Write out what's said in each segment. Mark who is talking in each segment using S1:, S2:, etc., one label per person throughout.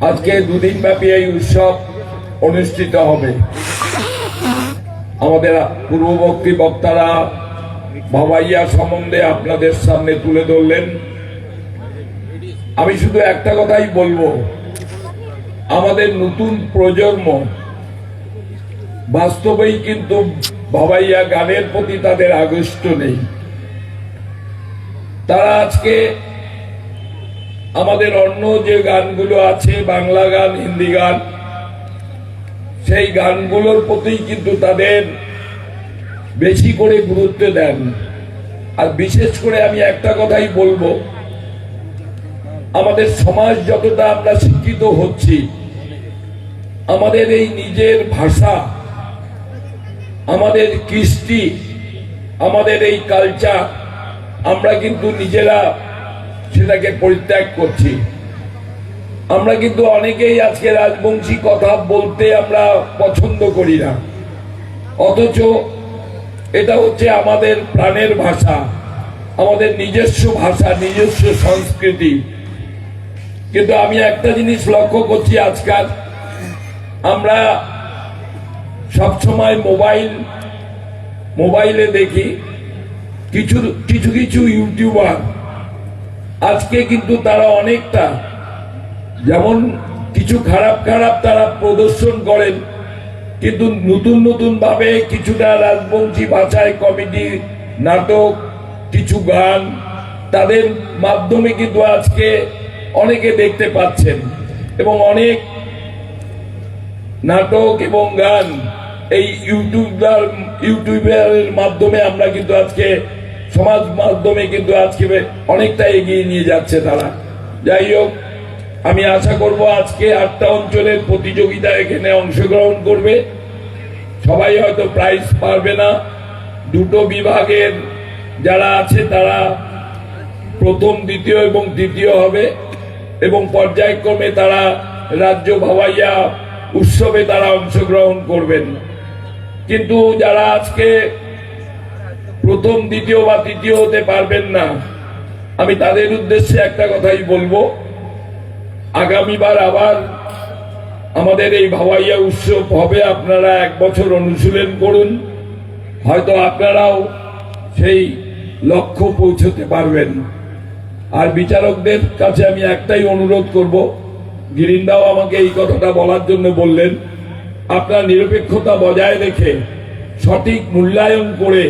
S1: আজকে দুদিন ব্যাপী এই উৎসব অনুষ্ঠিত হবে। আমাদের পূর্ববর্তী বক্তারা ভাওয়াইয়া সম্বন্ধে আপনাদের সামনে তুলে ধরলেন। আমি শুধু একটা কথাই বলবো, আমাদের নতুন প্রজন্ম বাস্তবেই কিন্তু ভাওয়াইয়া গানের প্রতি তাদের আগ্রহ নেই। তারা আজকে আমাদের অন্য যে গানগুলো আছে, বাংলা গান, হিন্দি গান, সেই গানগুলোর প্রতি কিন্তু তাদের বেশি করে গুরুত্ব দেন। আর বিশেষ করে আমি একটা কথাই বলবো, আমাদের সমাজ যতটা আমরা শিক্ষিত হচ্ছি, আমাদের এই নিজের ভাষা, আমাদের কৃষ্টি, আমাদের এই কালচার, আমরা কিন্তু নিজেরা সেটাকে পরিত্যাগ করছি। আমরা কিন্তু অনেকেই আজকে রাজবংশী কথা বলতে আমরা পছন্দ করি না, অথচ এটা হচ্ছে আমাদের প্রাণের ভাষা, আমাদের নিজস্ব ভাষা, নিজস্ব সংস্কৃতি। কিন্তু আমি একটা জিনিস লক্ষ্য করছি, আজকাল আমরা সবসময় মোবাইলে দেখি কিছু কিছু ইউটিউবার আজকে কিন্তু তারা অনেকটা, যেমন কিছু খারাপ তারা প্রদর্শন করেন, কিন্তু নতুন ভাবে কিছুটা রাজবংশী ভাষায় কমেডি, নাটক, কিছু গান, তাদের মাধ্যমে কিন্তু আজকে অনেকে দেখতে পাচ্ছেন। এবং অনেক নাটক এবং গান এই ইউটিউবের মাধ্যমে আমরা কিন্তু আজকে সমাজ মাধ্যমে কিন্তু আজকে অনেকটা এগিয়ে নিয়ে যাচ্ছে তারা। যাই হোক, আমি আশা করব আজকে 8টা অঞ্চলের প্রতিযোগিতা এখানে অংশগ্রহণ করবে। সবাই হয়তো প্রাইজ পারবে না, দুটো বিভাগের যারা আছে তারা প্রথম, দ্বিতীয় এবং তৃতীয় হবে, এবং পর্যায়ক্রমে তারা রাজ্য ভাওয়াইয়া উৎসবে তারা অংশগ্রহণ করবেন। কিন্তু যারা আজকে প্রথম, দ্বিতীয় বা তৃতীয় হতে পারবেন না, আমি তাদের উদ্দেশ্যে একটা কথাই বলবো, আগামীবার আবার আমাদের এই ভাওয়াইয়া উৎসব হবে। আপনারা 1 বছর অনুশীলন করুন, হয়তো আপনারাও সেই লক্ষ্য পৌঁছতে পারবেন। আর বিচারকদের কাছে আমি একটাই অনুরোধ করব, গিরিন্দাও আমাকে এই কথাটা বলার জন্য বললেন, আপনারা নিরপেক্ষতা বজায় রেখে সঠিক মূল্যায়ন করে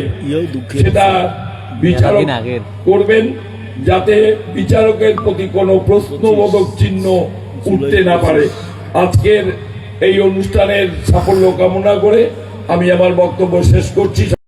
S1: সেটা বিচারক করবেন, যাতে বিচারকের প্রতি কোনো প্রশ্নবোধক চিহ্ন উঠতে না পারে। আজকের এই অনুষ্ঠানের সাফল্য কামনা করে আমি আমার বক্তব্য শেষ করছি।